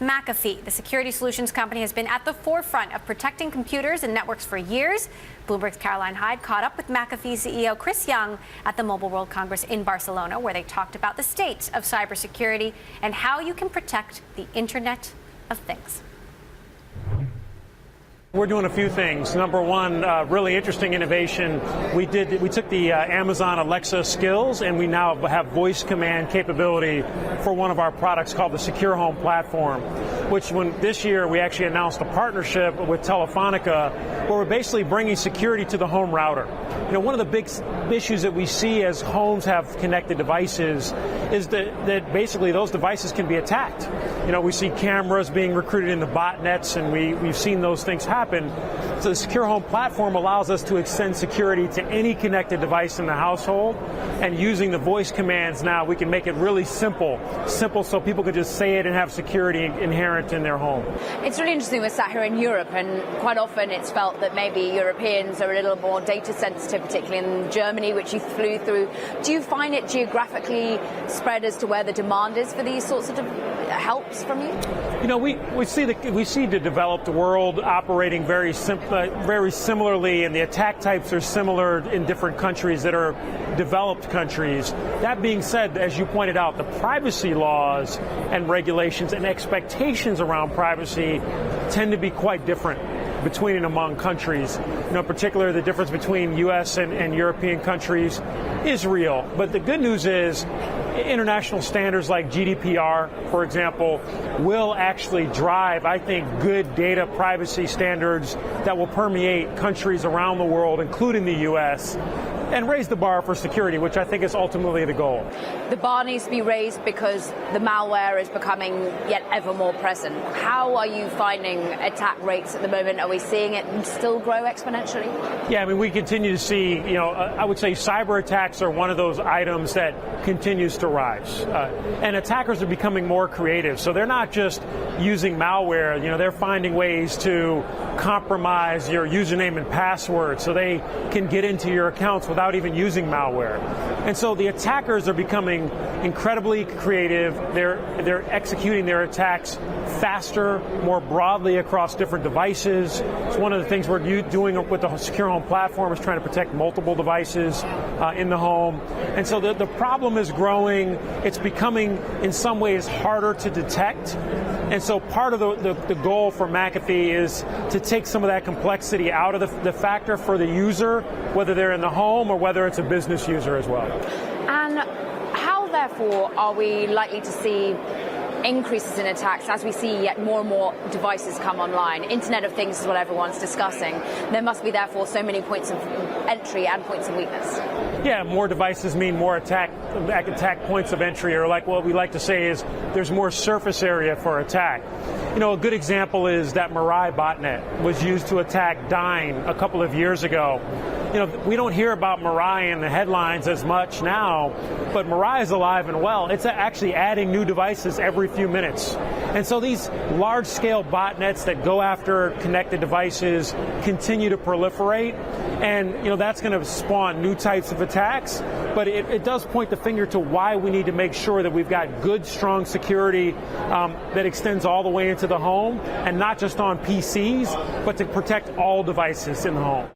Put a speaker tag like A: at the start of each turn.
A: McAfee, the security solutions company, has been at the forefront of protecting computers and networks for years. Bloomberg's Caroline Hyde caught up with McAfee CEO Chris Young at the Mobile World Congress in Barcelona, where they talked about the state of cybersecurity and how you can protect the Internet of Things.
B: We're doing a few things. Number one, really interesting innovation. We took the Amazon Alexa skills, and we now have voice command capability for one of our products called the Secure Home Platform, which this year we actually announced a partnership with Telefonica, where we're basically bringing security to the home router. You know, one of the big issues that we see as homes have connected devices is that basically those devices can be attacked. You know, we see cameras being recruited into botnets, and we've seen those things happen. So the Secure Home Platform allows us to extend security to any connected device in the household, and using the voice commands now we can make it really simple so people can just say it and have security inherent in their home.
C: It's really interesting. We're sat here in Europe, and quite often it's felt that maybe Europeans are a little more data sensitive, particularly in Germany, which you flew through. Do you find it geographically spread as to where the demand is for these sorts of helps from you?
B: You know, we see the developed world operating very similarly, and the attack types are similar in different countries that are developed countries. That being said, as you pointed out, the privacy laws and regulations and expectations around privacy tend to be quite different between and among countries. You know, particularly the difference between U.S. and European countries is real. But the good news is international standards like GDPR, for example, will actually drive, I think, good data privacy standards that will permeate countries around the world, including the U.S., and raise the bar for security, which I think is ultimately the goal.
C: The bar needs to be raised because the malware is becoming yet ever more present. How are you finding attack rates at the moment? Are we seeing it still grow exponentially?
B: Yeah, I mean, we continue to see, you know, I would say cyber attacks are one of those items that continues to rise. And attackers are becoming more creative. So they're not just using malware, you know, they're finding ways to compromise your username and password so they can get into your accounts without even using malware. And so the attackers are becoming incredibly creative. They're executing their attacks faster, more broadly across different devices. It's one of the things we're doing with the Secure Home Platform is trying to protect multiple devices in the home. And so the problem is growing. It's becoming, in some ways, harder to detect. And so part of the goal for McAfee is to take some of that complexity out of the factor for the user, whether they're in the home or whether it's a business user as well.
C: And how, therefore, are we likely to see increases in attacks as we see yet more and more devices come online? Internet of Things is what everyone's discussing. There must be, therefore, so many points of entry and points of weakness.
B: Yeah, more devices mean more attack points of entry, or like what we like to say is there's more surface area for attack. You know, a good example is that Mirai botnet was used to attack Dyn a couple of years ago. You know, we don't hear about Mirai in the headlines as much now, but Mirai is alive and well. It's actually adding new devices every few minutes. And so these large-scale botnets that go after connected devices continue to proliferate, and you know that's going to spawn new types of attacks, but it does point the finger to why we need to make sure that we've got good, strong security that extends all the way into the home, and not just on PCs, but to protect all devices in the home.